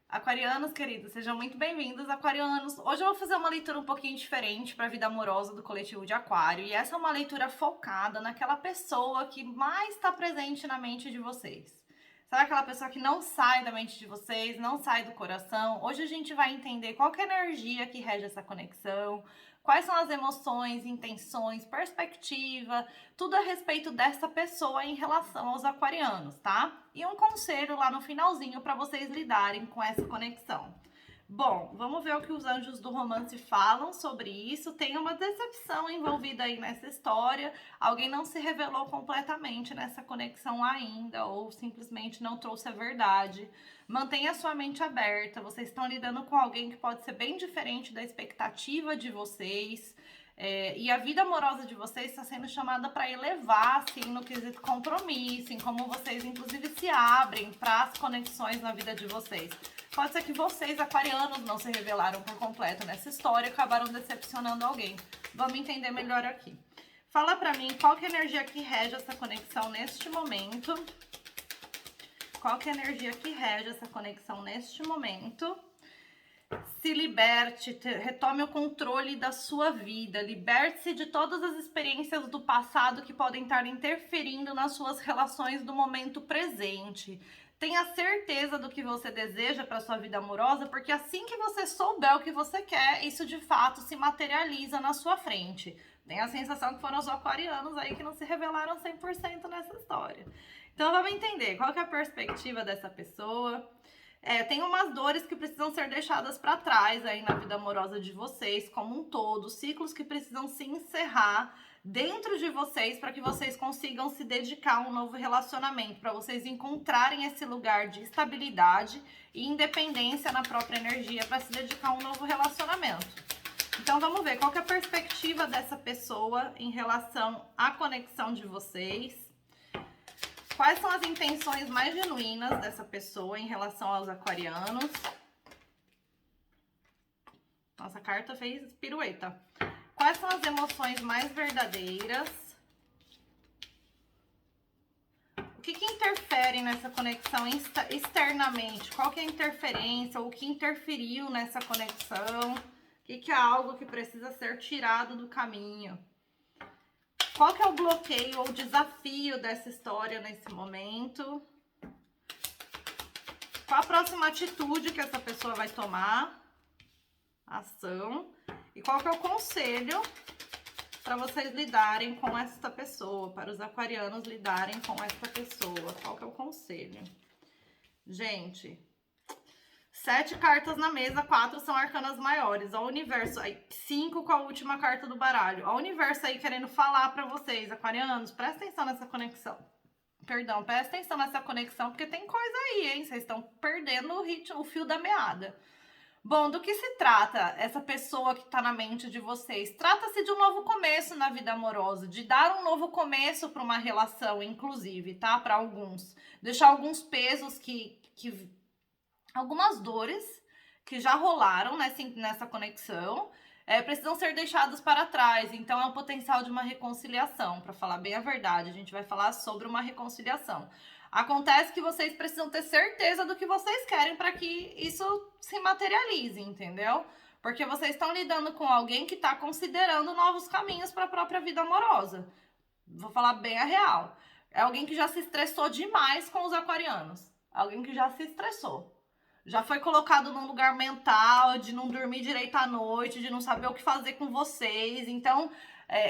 Aquarianos, queridos, sejam muito bem-vindos, aquarianos. Hoje eu vou fazer uma leitura um pouquinho diferente para a vida amorosa do coletivo de Aquário. E essa é uma leitura focada naquela pessoa que mais está presente na mente de vocês. Sabe aquela pessoa que não sai da mente de vocês, não sai do coração? Hoje a gente vai entender qual que é a energia que rege essa conexão, quais são as emoções, intenções, perspectiva, tudo a respeito dessa pessoa em relação aos aquarianos, tá? E um conselho lá no finalzinho para vocês lidarem com essa conexão. Bom, vamos ver o que os anjos do romance falam sobre isso. Tem uma decepção envolvida aí nessa história. Alguém não se revelou completamente nessa conexão ainda, ou simplesmente não trouxe a verdade. Mantenha sua mente aberta. Vocês estão lidando com alguém que pode ser bem diferente da expectativa de vocês. E a vida amorosa de vocês está sendo chamada para elevar, assim, no quesito compromisso, em como vocês, inclusive, se abrem para as conexões na vida de vocês. Pode ser que vocês, aquarianos, não se revelaram por completo nessa história e acabaram decepcionando alguém. Vamos entender melhor aqui. Fala pra mim qual que é a energia que rege essa conexão neste momento. Qual que é a energia que rege essa conexão neste momento? Se liberte, retome o controle da sua vida, liberte-se de todas as experiências do passado que podem estar interferindo nas suas relações do momento presente. Tenha certeza do que você deseja para sua vida amorosa, porque assim que você souber o que você quer, isso de fato se materializa na sua frente. Tem a sensação que foram os aquarianos aí que não se revelaram 100% nessa história. Então vamos entender qual que é a perspectiva dessa pessoa. Tem umas dores que precisam ser deixadas para trás aí na vida amorosa de vocês, como um todo, ciclos que precisam se encerrar dentro de vocês para que vocês consigam se dedicar a um novo relacionamento, para vocês encontrarem esse lugar de estabilidade e independência na própria energia para se dedicar a um novo relacionamento. Então vamos ver qual que é a perspectiva dessa pessoa em relação à conexão de vocês. Quais são as intenções mais genuínas dessa pessoa em relação aos aquarianos? Nossa, a carta fez pirueta. Quais são as emoções mais verdadeiras? O que interfere nessa conexão externamente? Qual que é a interferência ou o que interferiu nessa conexão? O que é algo que precisa ser tirado do caminho? Qual que é o bloqueio ou desafio dessa história nesse momento? Qual a próxima atitude que essa pessoa vai tomar? Ação. E qual que é o conselho para vocês lidarem com essa pessoa, para os aquarianos lidarem com essa pessoa? Qual que é o conselho? Gente, 7 cartas na mesa, 4 são arcanas maiores. Ó, o universo aí, 5 com a última carta do baralho. Ó, o universo aí querendo falar pra vocês, aquarianos, presta atenção nessa conexão. Perdão, presta atenção nessa conexão, porque tem coisa aí, hein? Vocês estão perdendo o ritmo, o fio da meada. Bom, do que se trata essa pessoa que tá na mente de vocês? Trata-se de um novo começo na vida amorosa, de dar um novo começo para uma relação, inclusive, tá? Para alguns. Deixar alguns pesos algumas dores que já rolaram nessa conexão precisam ser deixadas para trás. Então é o potencial de uma reconciliação. Para falar bem a verdade, a gente vai falar sobre uma reconciliação. Acontece que vocês precisam ter certeza do que vocês querem para que isso se materialize, entendeu? Porque vocês estão lidando com alguém que está considerando novos caminhos para a própria vida amorosa. Vou falar bem a real. É alguém que já se estressou demais com os aquarianos. Alguém que já se estressou. Já foi colocado num lugar mental, de não dormir direito à noite, de não saber o que fazer com vocês. Então,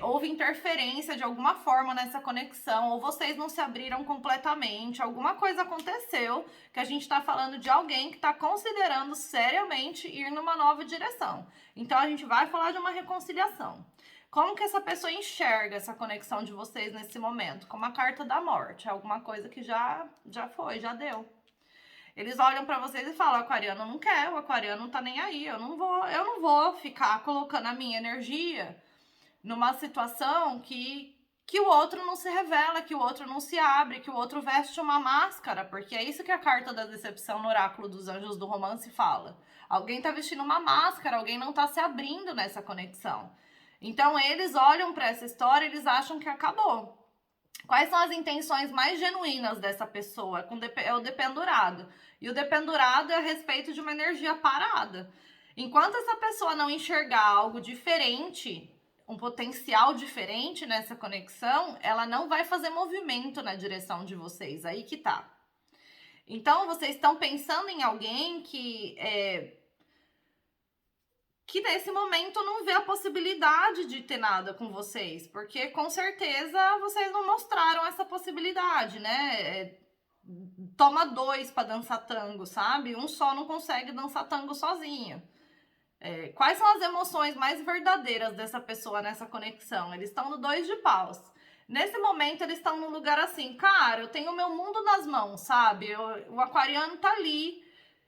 houve interferência de alguma forma nessa conexão, ou vocês não se abriram completamente, alguma coisa aconteceu que a gente está falando de alguém que está considerando seriamente ir numa nova direção. Então, a gente vai falar de uma reconciliação. Como que essa pessoa enxerga essa conexão de vocês nesse momento? Como a carta da morte, alguma coisa que já foi, já deu. Eles olham pra vocês e falam: aquariano não quer, o aquariano não tá nem aí, eu não vou ficar colocando a minha energia numa situação que o outro não se revela, que o outro não se abre, que o outro veste uma máscara, porque é isso que a carta da decepção no oráculo dos anjos do romance fala. Alguém tá vestindo uma máscara, alguém não tá se abrindo nessa conexão. Então eles olham pra essa história e eles acham que acabou. Quais são as intenções mais genuínas dessa pessoa? É o dependurado. E o dependurado é a respeito de uma energia parada. Enquanto essa pessoa não enxergar algo diferente, um potencial diferente nessa conexão, ela não vai fazer movimento na direção de vocês. Aí que tá. Então, vocês estão pensando em alguém que nesse momento não vê a possibilidade de ter nada com vocês, porque com certeza vocês não mostraram essa possibilidade, né? Toma dois para dançar tango, sabe? Um só não consegue dançar tango sozinho. Quais são as emoções mais verdadeiras dessa pessoa nessa conexão? Eles estão no 2 de paus. Nesse momento, eles estão num lugar assim, cara, eu tenho o meu mundo nas mãos, sabe? O aquariano tá ali,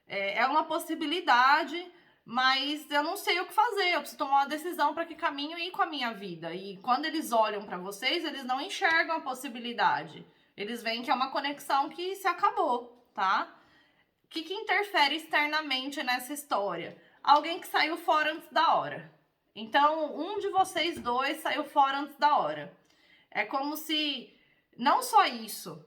é uma possibilidade, mas eu não sei o que fazer, eu preciso tomar uma decisão para que caminho ir com a minha vida. E quando eles olham para vocês, eles não enxergam a possibilidade. Eles veem que é uma conexão que se acabou, tá? O que interfere externamente nessa história? Alguém que saiu fora antes da hora. Então, um de vocês dois saiu fora antes da hora. É como se, não só isso,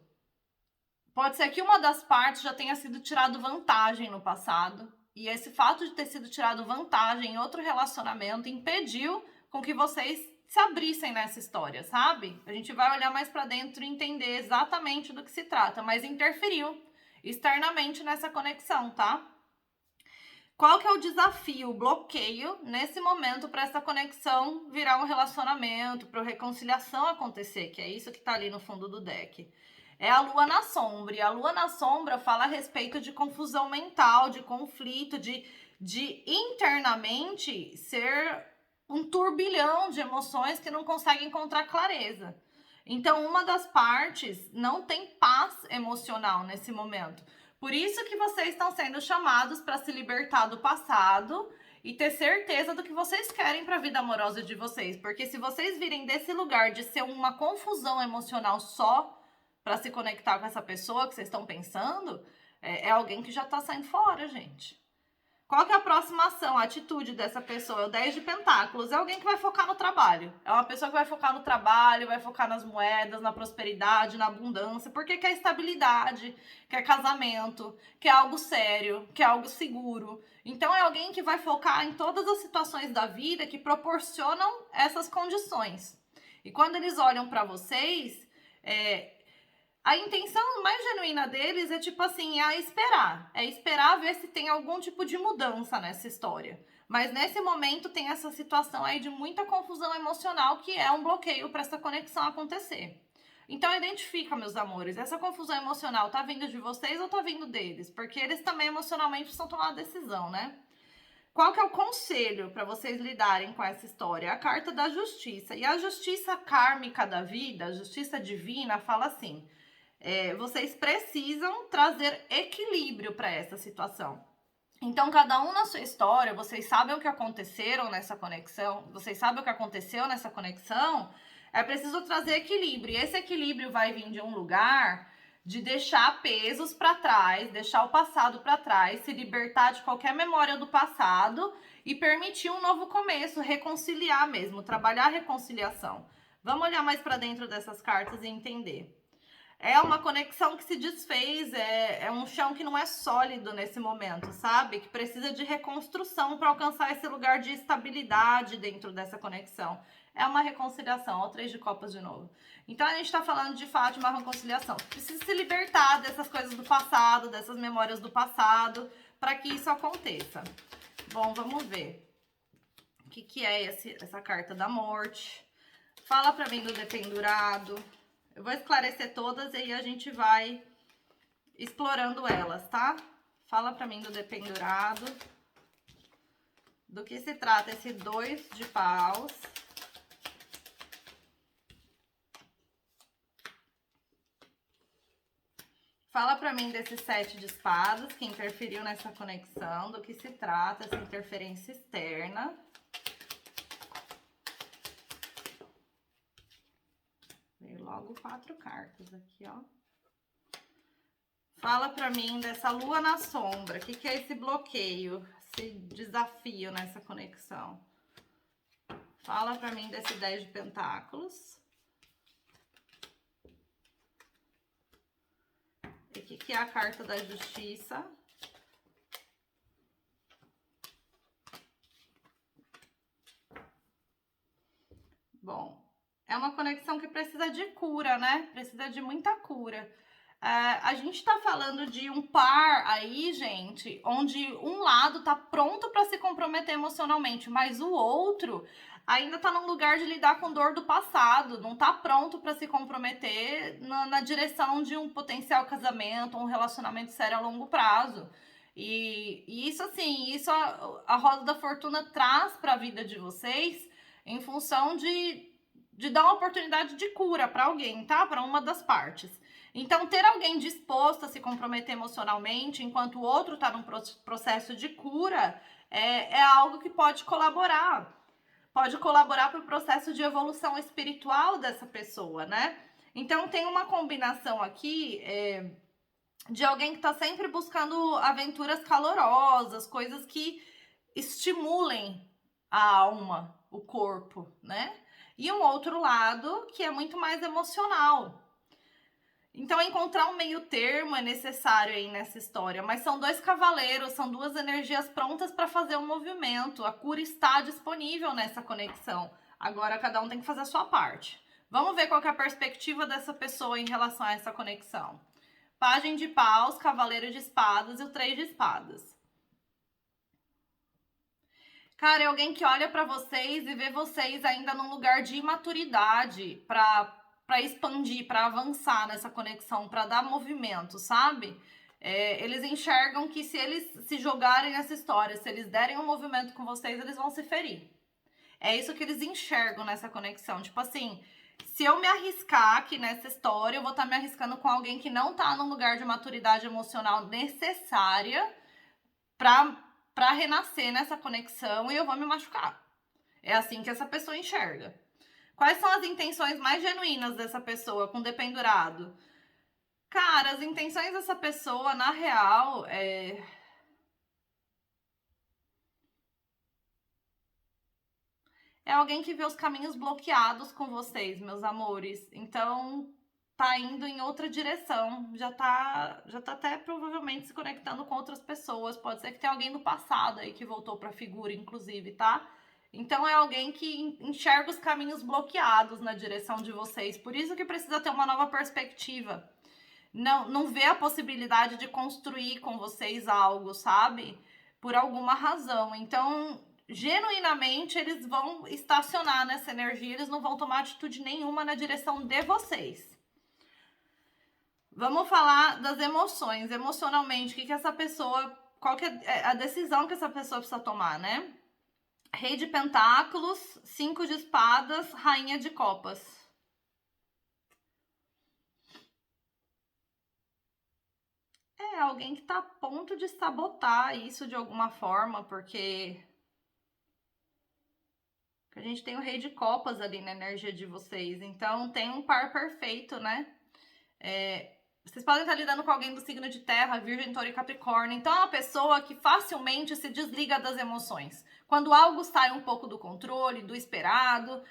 pode ser que uma das partes já tenha sido tirado vantagem no passado, e esse fato de ter sido tirado vantagem em outro relacionamento impediu com que vocês se abrissem nessa história, sabe? A gente vai olhar mais pra dentro e entender exatamente do que se trata, mas interferiu externamente nessa conexão, tá? Qual que é o desafio, o bloqueio nesse momento para essa conexão virar um relacionamento, para a reconciliação acontecer, que é isso que está ali no fundo do deck? É a lua na sombra, e a lua na sombra fala a respeito de confusão mental, de conflito, de internamente ser um turbilhão de emoções que não consegue encontrar clareza. Então, uma das partes não tem paz emocional nesse momento. Por isso que vocês estão sendo chamados para se libertar do passado e ter certeza do que vocês querem para a vida amorosa de vocês. Porque se vocês virem desse lugar de ser uma confusão emocional só para se conectar com essa pessoa que vocês estão pensando, é alguém que já está saindo fora, gente. Qual que é a próxima ação, a atitude dessa pessoa? É o 10 de pentáculos. É alguém que vai focar no trabalho. É uma pessoa que vai focar no trabalho, vai focar nas moedas, na prosperidade, na abundância, porque quer estabilidade, quer casamento, quer algo sério, quer algo seguro. Então é alguém que vai focar em todas as situações da vida que proporcionam essas condições. E quando eles olham para vocês, a intenção mais genuína deles é tipo assim, é esperar ver se tem algum tipo de mudança nessa história. Mas nesse momento tem essa situação aí de muita confusão emocional que é um bloqueio para essa conexão acontecer. Então identifica, meus amores, essa confusão emocional tá vindo de vocês ou tá vindo deles? Porque eles também emocionalmente precisam tomar uma decisão, né? Qual que é o conselho para vocês lidarem com essa história? A carta da justiça. E a justiça kármica da vida, a justiça divina, fala assim: vocês precisam trazer equilíbrio para essa situação. Então, cada um na sua história, vocês sabem o que aconteceram nessa conexão, vocês sabem o que aconteceu nessa conexão, é preciso trazer equilíbrio. E esse equilíbrio vai vir de um lugar de deixar pesos para trás, deixar o passado para trás, se libertar de qualquer memória do passado e permitir um novo começo, reconciliar mesmo, trabalhar a reconciliação. Vamos olhar mais para dentro dessas cartas e entender. É uma conexão que se desfez, é um chão que não é sólido nesse momento, sabe? Que precisa de reconstrução para alcançar esse lugar de estabilidade dentro dessa conexão. É uma reconciliação, ó, 3 de copas de novo. Então a gente tá falando de fato de uma reconciliação. Precisa se libertar dessas coisas do passado, dessas memórias do passado, para que isso aconteça. Bom, vamos ver. O que é essa carta da morte? Fala pra mim do dependurado. Eu vou esclarecer todas e aí a gente vai explorando elas, tá? Fala pra mim do dependurado. Do que se trata esse 2 de paus. Fala pra mim desse 7 de espadas que interferiu nessa conexão. Do que se trata essa interferência externa. Logo 4 cartas aqui, ó. Fala pra mim dessa lua na sombra. O que é esse bloqueio, esse desafio nessa conexão? Fala pra mim desse 10 de pentáculos. O que é a carta da justiça? Bom, é uma conexão que precisa de cura, né? Precisa de muita cura. A gente tá falando de um par aí, gente, onde um lado tá pronto para se comprometer emocionalmente, mas o outro ainda tá num lugar de lidar com dor do passado, não tá pronto para se comprometer na direção de um potencial casamento, um relacionamento sério a longo prazo. E isso, assim, isso a roda da fortuna traz para a vida de vocês em função de dar uma oportunidade de cura para alguém, tá? Para uma das partes. Então, ter alguém disposto a se comprometer emocionalmente, enquanto o outro está num processo de cura, é algo que pode colaborar. Pode colaborar para o processo de evolução espiritual dessa pessoa, né? Então, tem uma combinação aqui de alguém que está sempre buscando aventuras calorosas, coisas que estimulem a alma, o corpo, né? E um outro lado que é muito mais emocional. Então, encontrar um meio termo é necessário aí nessa história, mas são dois cavaleiros, são duas energias prontas para fazer um movimento. A cura está disponível nessa conexão. Agora, cada um tem que fazer a sua parte. Vamos ver qual que é a perspectiva dessa pessoa em relação a essa conexão. Pajem de paus, cavaleiro de espadas e o 3 de espadas. Cara, é alguém que olha pra vocês e vê vocês ainda num lugar de imaturidade pra expandir, pra avançar nessa conexão, pra dar movimento, sabe? Eles enxergam que se eles se jogarem nessa história, se eles derem um movimento com vocês, eles vão se ferir. É isso que eles enxergam nessa conexão. Tipo assim, se eu me arriscar aqui nessa história, eu vou estar me arriscando com alguém que não tá num lugar de maturidade emocional necessária pra renascer nessa conexão e eu vou me machucar. É assim que essa pessoa enxerga. Quais são as intenções mais genuínas dessa pessoa com dependurado? Cara, as intenções dessa pessoa, na real, é alguém que vê os caminhos bloqueados com vocês, meus amores. Então, tá indo em outra direção. Já tá até provavelmente se conectando com outras pessoas. Pode ser que tenha alguém do passado aí que voltou pra figura, inclusive, tá? Então, é alguém que enxerga os caminhos bloqueados na direção de vocês. Por isso que precisa ter uma nova perspectiva. Não vê a possibilidade de construir com vocês algo, sabe? Por alguma razão. Então, genuinamente, eles vão estacionar nessa energia, eles não vão tomar atitude nenhuma na direção de vocês. Vamos falar das emoções. Emocionalmente, o que essa pessoa... Qual que é a decisão que essa pessoa precisa tomar, né? Rei de Pentáculos, 5 de Espadas, Rainha de Copas. É alguém que tá a ponto de sabotar isso de alguma forma, porque a gente tem o Rei de Copas ali na energia de vocês. Então, tem um par perfeito, né? Vocês podem estar lidando com alguém do signo de terra, Virgem, Touro e Capricórnio. Então, é uma pessoa que facilmente se desliga das emoções. Quando algo sai um pouco do controle, do esperado,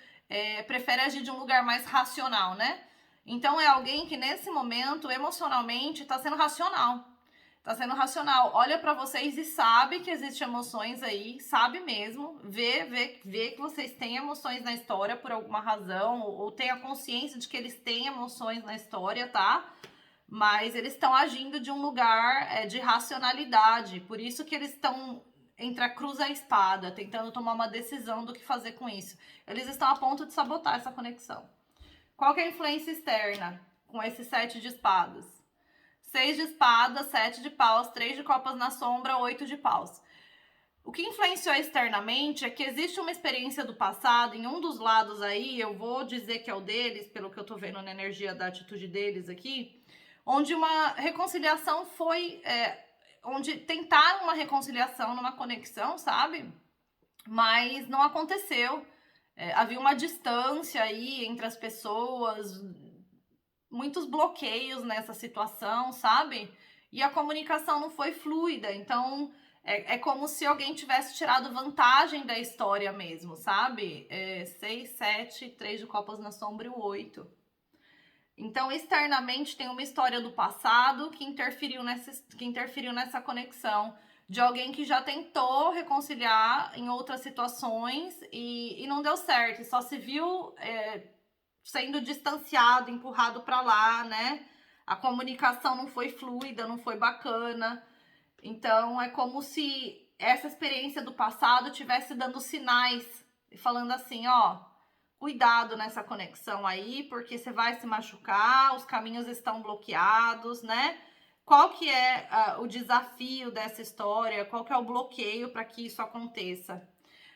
prefere agir de um lugar mais racional, né? Então, é alguém que, nesse momento, emocionalmente, está sendo racional. Tá sendo racional. Olha pra vocês e sabe que existem emoções aí, sabe mesmo. Vê que vocês têm emoções na história por alguma razão, ou tem a consciência de que eles têm emoções na história, tá? Mas eles estão agindo de um lugar de racionalidade. Por isso que eles estão entre a cruz e a espada, tentando tomar uma decisão do que fazer com isso. Eles estão a ponto de sabotar essa conexão. Qual que é a influência externa com esse 7 de espadas? 6 de espadas, 7 de paus, 3 de copas na sombra, 8 de paus. O que influenciou externamente é que existe uma experiência do passado, em um dos lados aí, eu vou dizer que é o deles, pelo que eu tô vendo na energia da atitude deles aqui, onde uma reconciliação foi... onde tentaram uma reconciliação numa conexão, sabe? Mas não aconteceu. Havia uma distância aí entre as pessoas, muitos bloqueios nessa situação, sabe? E a comunicação não foi fluida, então é como se alguém tivesse tirado vantagem da história mesmo, sabe? 6, 7, 3 de copas na sombra e o 8. Então, externamente tem uma história do passado que interferiu nessa conexão, de alguém que já tentou reconciliar em outras situações e não deu certo, e só se viu sendo distanciado, empurrado para lá, né? A comunicação não foi fluida, não foi bacana. Então, é como se essa experiência do passado tivesse dando sinais, falando assim, ó, cuidado nessa conexão aí, porque você vai se machucar, os caminhos estão bloqueados, né? Qual que é o desafio dessa história? Qual que é o bloqueio para que isso aconteça?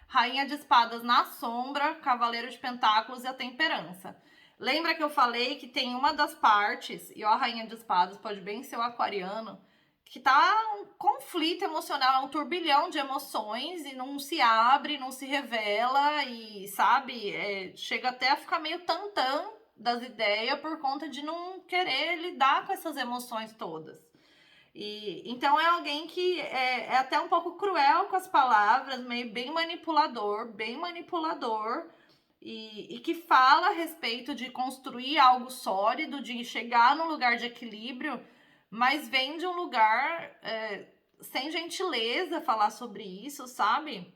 Rainha de espadas na sombra, cavaleiro de pentáculos e a temperança. Lembra que eu falei que tem uma das partes, e ó, a rainha de espadas pode bem ser o aquariano, que tá um conflito emocional, um turbilhão de emoções e não se abre, não se revela e, sabe, chega até a ficar meio tantã das ideias por conta de não querer lidar com essas emoções todas. Então é alguém que é até um pouco cruel com as palavras, meio bem manipulador, e que fala a respeito de construir algo sólido, de chegar num lugar de equilíbrio, mas vem de um lugar sem gentileza falar sobre isso, sabe?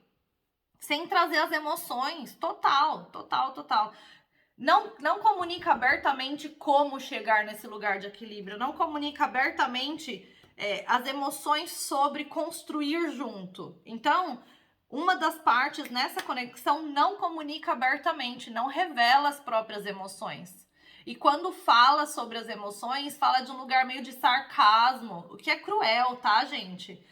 Sem trazer as emoções, total. Não comunica abertamente como chegar nesse lugar de equilíbrio, não comunica abertamente as emoções sobre construir junto. Então, uma das partes nessa conexão não comunica abertamente, não revela as próprias emoções. E quando fala sobre as emoções, fala de um lugar meio de sarcasmo, o que é cruel, tá, gente?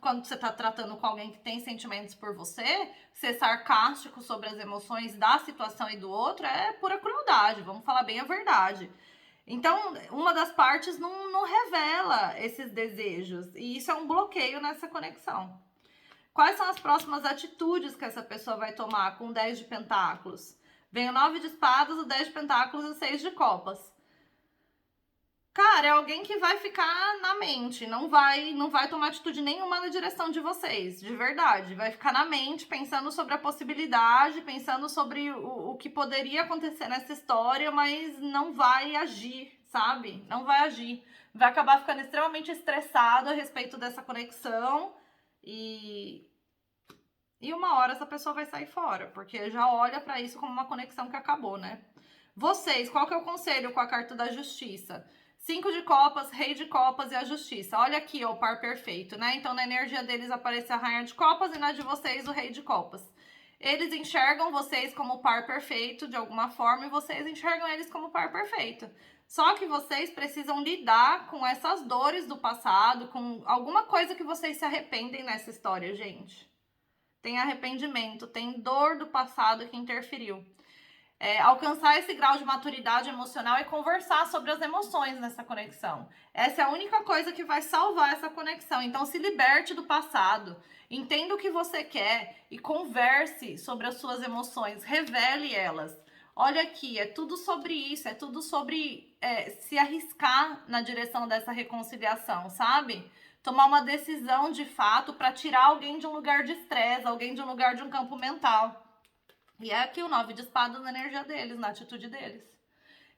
Quando você tá tratando com alguém que tem sentimentos por você, ser sarcástico sobre as emoções da situação e do outro é pura crueldade, vamos falar bem a verdade. Então, uma das partes não revela esses desejos, e isso é um bloqueio nessa conexão. Quais são as próximas atitudes que essa pessoa vai tomar com o 10 de pentáculos? Vem o 9 de espadas, o 10 de pentáculos e o 6 de copas. Cara, é alguém que vai ficar na mente, não vai tomar atitude nenhuma na direção de vocês, de verdade. Vai ficar na mente, pensando sobre a possibilidade, pensando sobre o que poderia acontecer nessa história, mas não vai agir, sabe? Não vai agir. Vai acabar ficando extremamente estressado a respeito dessa conexão e uma hora essa pessoa vai sair fora, porque já olha pra isso como uma conexão que acabou, né? Vocês, qual que é o conselho com a carta da justiça? 5 de copas, rei de copas e a justiça. Olha aqui, ó, o par perfeito, né? Então, na energia deles aparece a rainha de copas e na de vocês o rei de copas. Eles enxergam vocês como par perfeito de alguma forma e vocês enxergam eles como par perfeito. Só que vocês precisam lidar com essas dores do passado, com alguma coisa que vocês se arrependem nessa história, gente. Tem arrependimento, tem dor do passado que interferiu. Alcançar esse grau de maturidade emocional e conversar sobre as emoções nessa conexão. Essa é a única coisa que vai salvar essa conexão. Então, se liberte do passado, entenda o que você quer e converse sobre as suas emoções, revele elas. Olha aqui, é tudo sobre isso, é tudo sobre se arriscar na direção dessa reconciliação, sabe? Tomar uma decisão de fato para tirar alguém de um lugar de estresse, alguém de um lugar de um campo mental. E é aqui o 9 de espadas na energia deles, na atitude deles.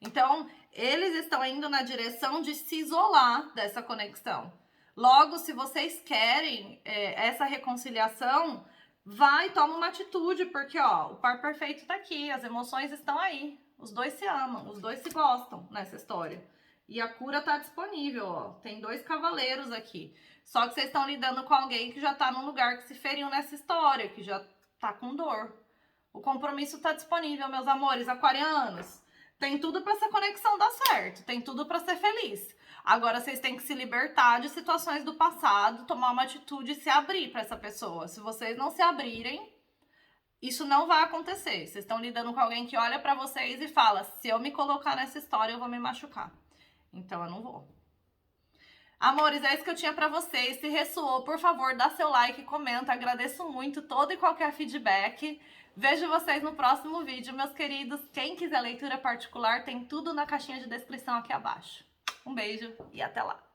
Então, eles estão indo na direção de se isolar dessa conexão. Logo, se vocês querem essa reconciliação, vai e toma uma atitude, porque ó, o par perfeito tá aqui, as emoções estão aí. Os dois se amam, os dois se gostam nessa história. E a cura tá disponível, ó. Tem 2 cavaleiros aqui. Só que vocês estão lidando com alguém que já tá num lugar que se feriu nessa história, que já tá com dor. O compromisso tá disponível, meus amores aquarianos. Tem tudo para essa conexão dar certo, tem tudo para ser feliz. Agora vocês têm que se libertar de situações do passado, tomar uma atitude e se abrir para essa pessoa. Se vocês não se abrirem, isso não vai acontecer. Vocês estão lidando com alguém que olha para vocês e fala: se eu me colocar nessa história, eu vou me machucar. Então eu não vou. Amores, é isso que eu tinha pra vocês. Se ressoou, por favor, dá seu like, comenta. Agradeço muito todo e qualquer feedback. Vejo vocês no próximo vídeo, meus queridos. Quem quiser leitura particular, tem tudo na caixinha de descrição aqui abaixo. Um beijo e até lá!